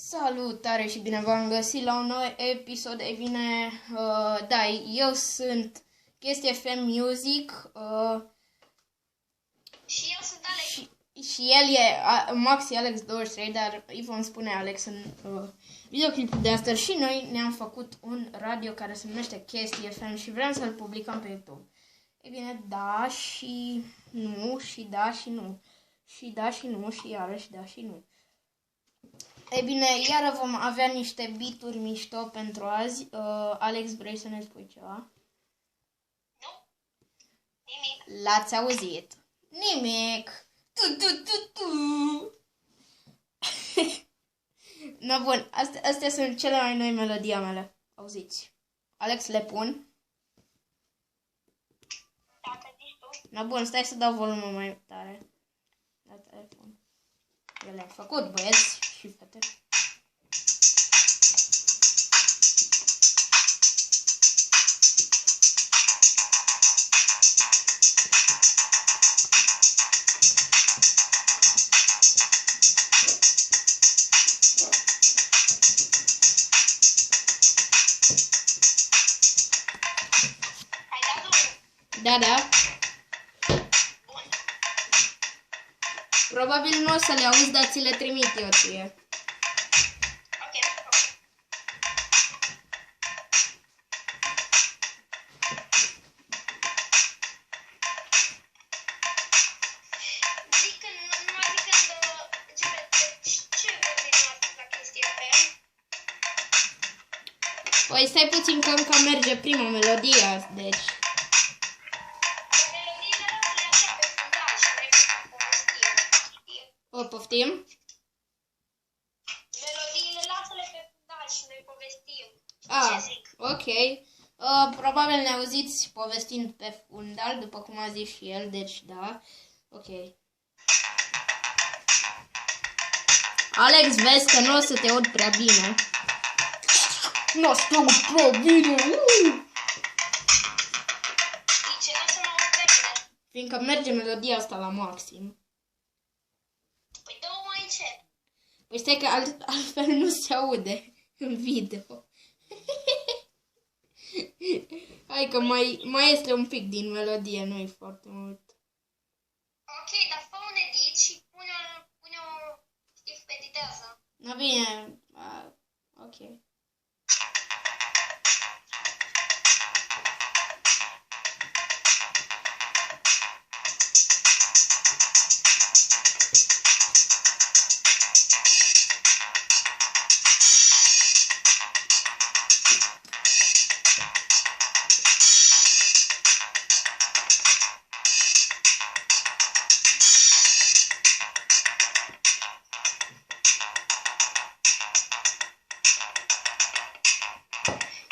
Salutare și bine v-am găsit la un nou episod. Ei bine, da, eu sunt Chestie FM Music și eu sunt Alex. Și el e Maxi Alex 23, dar îi vom spune Alex în videoclipul de astăzi. Și noi ne-am făcut un radio care se numește Chestie FM și vrem să-l publicăm pe YouTube. Ei bine, da și nu, și da și nu, și da și nu, și iarăși da și nu. Ei bine, iară vom avea niște beat-uri mișto pentru azi. Alex, vrei să ne spui ceva? Nu. Nimic. L-ați auzit? Nimic. No, bun, astea sunt cele mai noi melodii mele. Auziți? Alex, le pun? Dacă zici tu. No, bun, stai să dau volumul mai tare la telefon. Eu le-am făcut, băieți și fete. Ai dat drumul. Da, da. Bun. Probabil nu o să le auzi, dar ți le trimit eu ție. Ok. Zic când, numai zic când începe, ce vorbim astăzi la Chestie FM? Păi stai puțin că încă merge prima melodie azi, deci. Melodiile rămâne așa pe fundal și noi povestim, știi? O, poftim? Melodiile lasă-le pe fundal și noi povestim. Ah, Ce zic? ok. Probabil ne auziți povestind pe fundal, după cum a zis și el, deci da. Ok. Alex, vezi că nu o să te aud prea bine. Nu o să te aud prea bine. Zice, nu o să mă aud prea bine. Fiindcă merge melodia asta la maxim. Păi dă-o mai încet. Păi stai că altfel nu se aude în video. Hai că mai este un pic din melodie, nu e foarte mult. Ok, dar fă un edit și pune-o, știi, editează. Na bine, ok.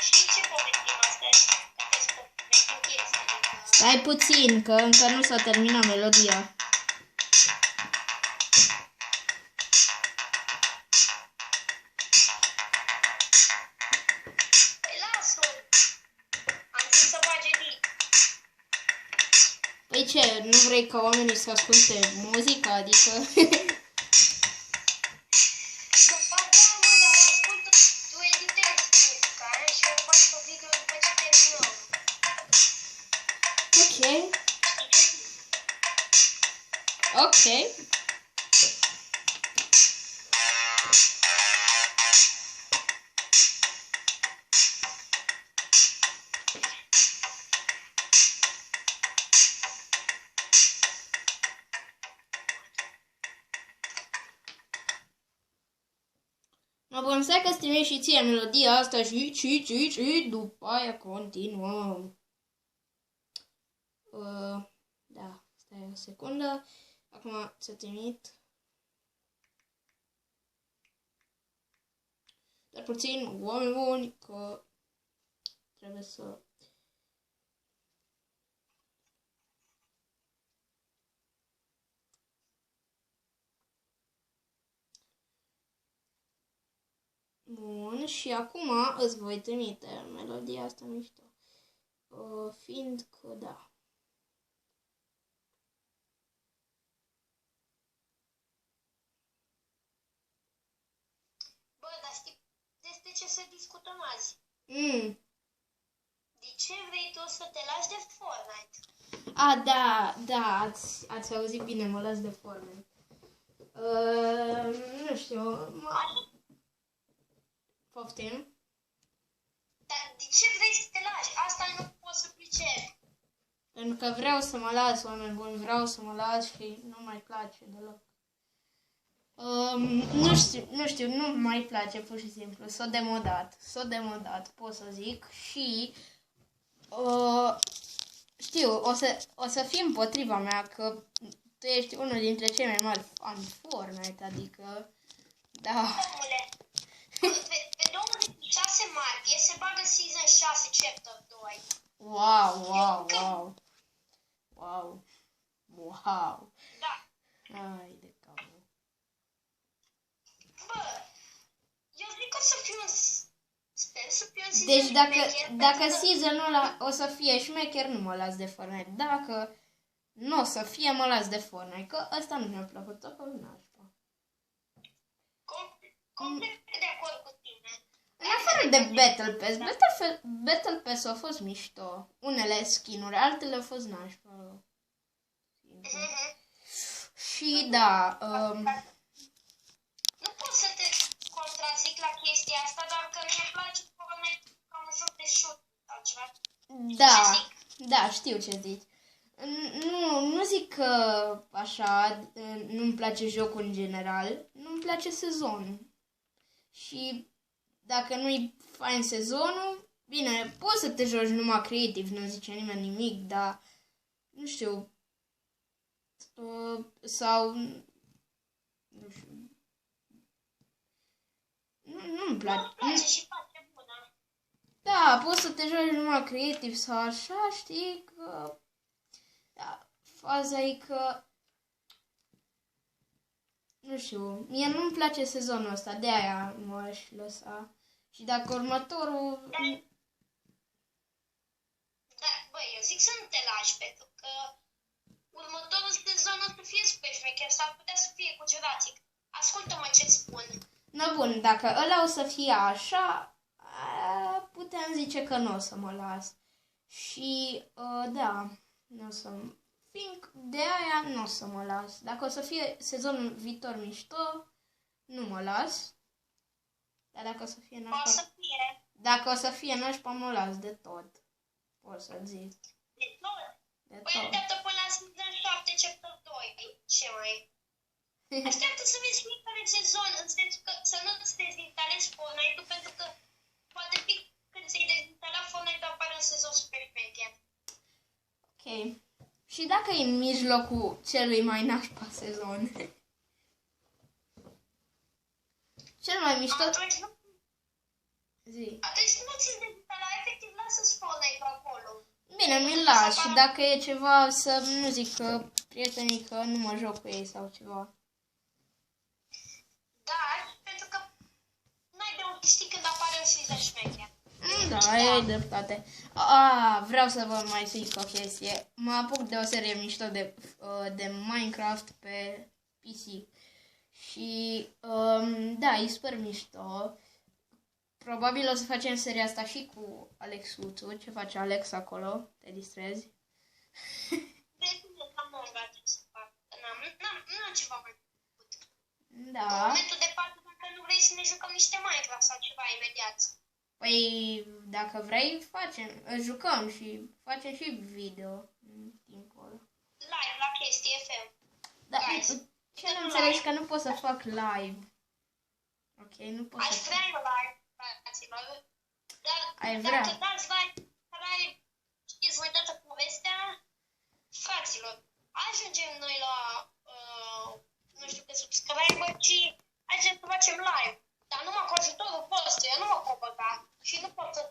Știi ce povestim astăzi? Că te povestim chestii. Adică... Stai puțin, că încă nu s-a terminat melodia. Păi lasă-l. Am zis să faci edit. Păi ce, nu vrei ca oamenii să asculte muzica? Adică... Ba da, mă, dar ascultă, tu editezi muzica aia și eu fac pe video după ce terminăm. ok. Ok. Mă bun, stai că-ți trimit și ție melodia asta și după aia continuăm. Da, stai o secundă. Acum să trimit. Dar puțin, oameni buni, că trebuie să... Bun, și acum îți voi trimite melodia asta mișto. Fiindcă, da. ce să discutăm azi. Mm. De ce vrei tu să te lași de Fortnite? Da, ați auzit bine, mă las de Fortnite. Nu știu, poftim? Dar de ce vrei să te lași? Asta nu pot să pricep. Pentru că vreau să mă las, oameni buni, vreau să mă las și nu mai place deloc. Nu știu, nu mai place pur și simplu. S-a demodat, pot să zic. Și știu, o să fii împotriva mea că tu ești unul dintre cei mai mari fani Fortnite, adică, da. Omule, pe 26 martie se bagă Season 6 Chapter 2. Wow. Da. Hai de capul. Bă, eu zic că o să fiu un... Sper să fiu un season Deci șmecher, dacă pentru că- season-ul ăla o să fie șmecher, nu mă las de Fortnite. Dacă nu o să fie, mă las de Fortnite. Că ăsta nu mi-a plăcut, o nașpa. Complet de acord cu tine. În afară de Battle Pass, Battle Pass a fost mișto. Unele skin-uri, altele au fost nașpa. Și da, Nu pot să te contrazic la chestia asta, dar că mi-e place Fortnite ca un joc de shoot sau ceva. da, știu ce zici. Nu zic că așa, nu-mi place jocul în general, nu-mi place sezonul. Și dacă nu-i fain sezonul, bine, poți să te joci numai creativ, nu zice nimeni nimic, dar nu știu, sau nu știu, nu-mi place. Nu-mi place și face bună. Da, poți să te joci numai creativ sau așa, știi că... Da, faza e că... Nu știu, mie nu-mi place sezonul ăsta, de aia m-aș lăsa. Și dacă următorul... Da, băi, eu zic să nu te lași, pentru că următorul sezon o să fie super șmecher, s-ar putea să fie cu Jurassic. Ascultă-mă ce-ți spun. No, bun, dacă ăla o să fie așa, putem zice că nu o să mă las. Și, da, nu o să... De aia nu o să mă las. Dacă o să fie sezonul viitor mișto, nu mă las. Dar dacă o să fie nașpa... O să fie. Dacă o să fie nașpa, mă las de tot. Pot să zic. De tot. De Păi tot. așteaptă până la Season 7 Chapter 2. Ce mai? Așteaptă să vezi fiecare sezon, în sensul că să nu-ți dezinstalezi Fortnite-ul, pentru că poate fi când ți-ai dezinstalat Fortnite-ul apare un sezon super șmecher. Ok. Și dacă e în mijlocul celui mai nașpa sezon? Cel mai mișto... Atunci nu ți-l dezinstala, efectiv lasă-ți Fortnite-ul acolo. Bine, mi-l las și dacă e ceva să nu zic că prietenii că nu mă joc cu ei sau ceva. Dar, pentru că n-ai de unde știi când apare un season șmecher. Da, ai dreptate. Vreau să vă mai zic o chestie. Mă apuc de o serie mișto de Minecraft pe PC. Și, da, e super mișto. Probabil o să facem seria asta și cu Alex Uțu. Ce face Alex acolo? Te distrezi? Deci nu am mongat să fac. N-am ceva mai făcut. În Da. momentul de față, dacă nu vrei să ne jucăm niște Minecraft sau ceva imediat. Păi, dacă vrei, jucăm și facem și video în timpul ăla. Live la chestii FM. Da, Guys, ce nu înțelegi că nu pot să fac live. Ok, nu pot Aș să vrea eu live, fraților. Dar Ai vrea. dacă dați live, știți voi toată povestea, fraților, ajungem noi la, nu știu, pe subscriber, ci ajungem să facem live. Dar numai cu ajutorul vostru, eu nu mă pot băga și nu pot să...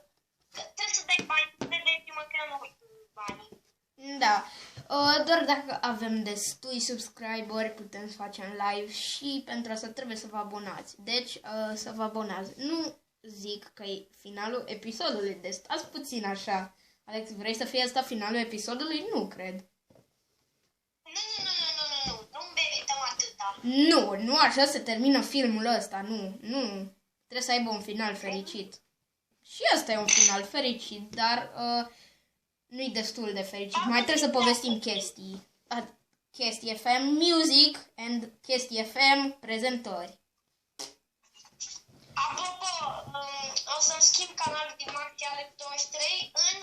Trebuie să dai bani, credeți-mă că eu nu uit banii. Da, doar dacă avem destui subscriberi putem să facem live și pentru asta trebuie să vă abonați. Deci să vă abonați. Nu zic că e finalul episodului, deci stați puțin așa. Alex, vrei să fie asta finalul episodului? Nu cred. Nu merităm atâta. Nu așa se termină filmul ăsta, nu. trebuie să aibă un final fericit. Și ăsta e un final fericit, dar nu-i destul de fericit. Mai trebuie să povestim chestii. Chestii FM Music and Chestii FM prezentări. Apropo, o să-mi schimb canalul din Maxi Alex 23 în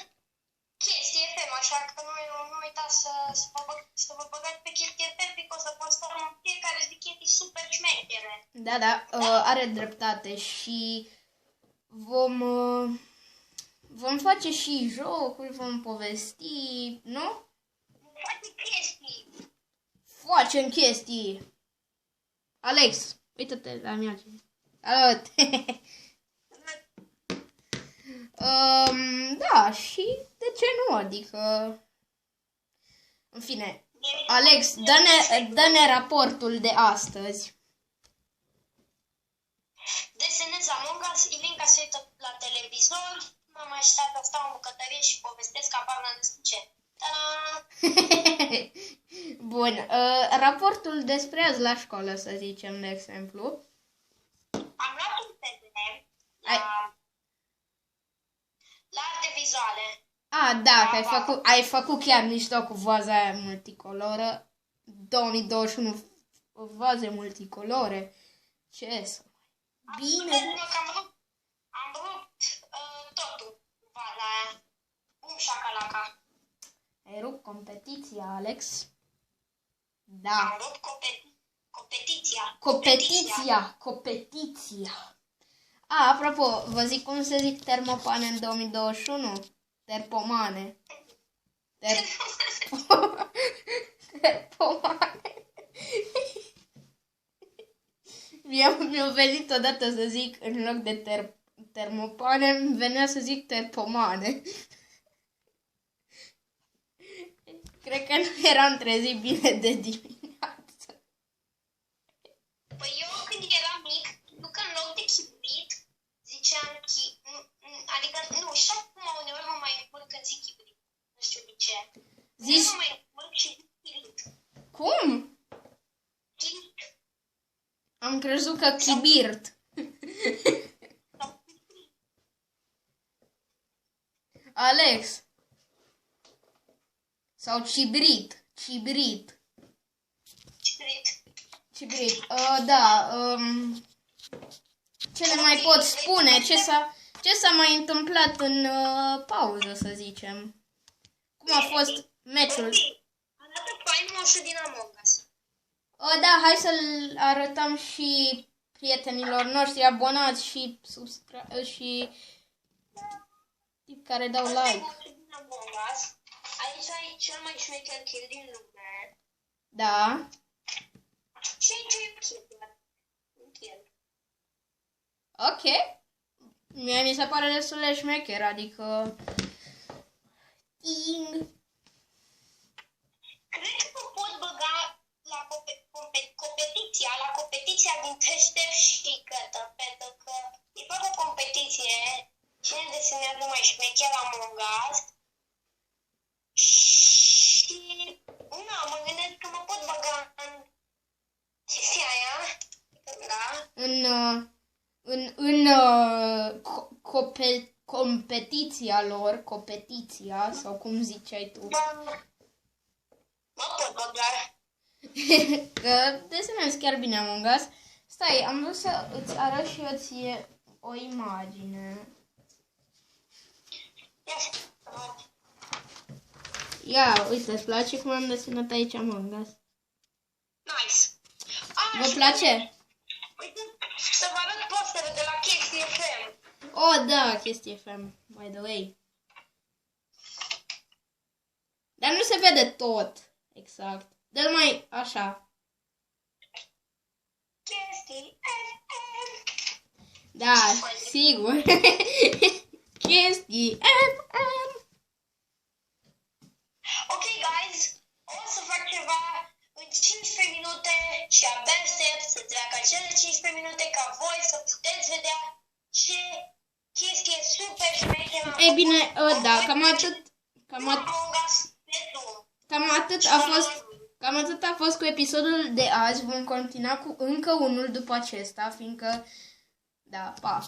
Chestii FM, așa că nu uitați să vă băgați pe Chestii FM, pentru că o să postăm în fiecare zi chestii super șmechere. Da, are dreptate și vom face și jocuri, vom povesti, nu? Facem chestii. Alex, uită-te la mine. Salut! Da, și de ce nu? Adică... În fine, Alex, dă-ne raportul de astăzi. Desenez Among Us, Ilinca se uită la televizor, m-am așteptat să stau în bucătărie și povestesc apar la ce. Bun, raportul despre azi la școală, să zicem, de exemplu. Am luat un TD la arte vizuale. Da, că ai făcut chiar mișto cu vaza aia multicoloră. 2021 vaze multicolore. Ce să mai... Bine! Am rupt totul cu vaza aia. Șacalaca. Ai rupt competiția, Alex? Da. Am rupt competiția. Apropo, vă zic cum se zic termopane în 2021? Terpomane. Terpomane. Mi-a venit odată să zic, în loc de termopane, îmi venea să zic terpomane. Cred că nu eram trezit bine de dimineață. Păi eu când eram mic, nu că în loc de chibrit, ziceam adică nu, și acum uneori mă mai încurc când zic chibrit. Nu știu de ce. Zici? Nu mă mai încurc și zic chibrit. Cum? Chibrit. Am crezut că chibirt. Alex. Sau cibrit. Da. Ce ne mai pot spune? Ce s-a mai întâmplat în pauză, să zicem? Cum a fost meciul? Arată fain moșul din Among Us. Da, hai să-l arătăm și prietenilor noștri abonați și și care dau like. Aici ai cel mai șmecher kill din lume. Da. Și aici e un kill. Ok. Mie mi se pare destul de șmecher, adică... Cred că pot băga la competiția din Teșter și Cătă, pentru că îi fac o competiție, cine desenează mai șmecher Among Us. Și mă gândesc că mă pot băga în chestia aia, da? Competiția lor, sau cum ziceai tu. Mă pot băga. Că desenezi chiar bine Among Us. Stai, am vrut să îți arăt și eu ție o imagine. Ia, uite, îți place cum am desenat aici Among Us? Nice. Vă place? Uite, să vă arăt posterul de la Chestii FM. Oh, da, Chestii FM, by the way. Dar nu se vede tot, exact. Dă-l mai așa. Chestii FM. Da, sigur. Chestii FM. Ok, guys, o să fac ceva în 15 minute și abia aștept să treacă acele 15 minute ca voi să puteți vedea ce chestie super șmecheră. E bine, da, cam atât a fost cu episodul de azi. Vom continua cu încă unul după acesta, fiindcă Da, pa!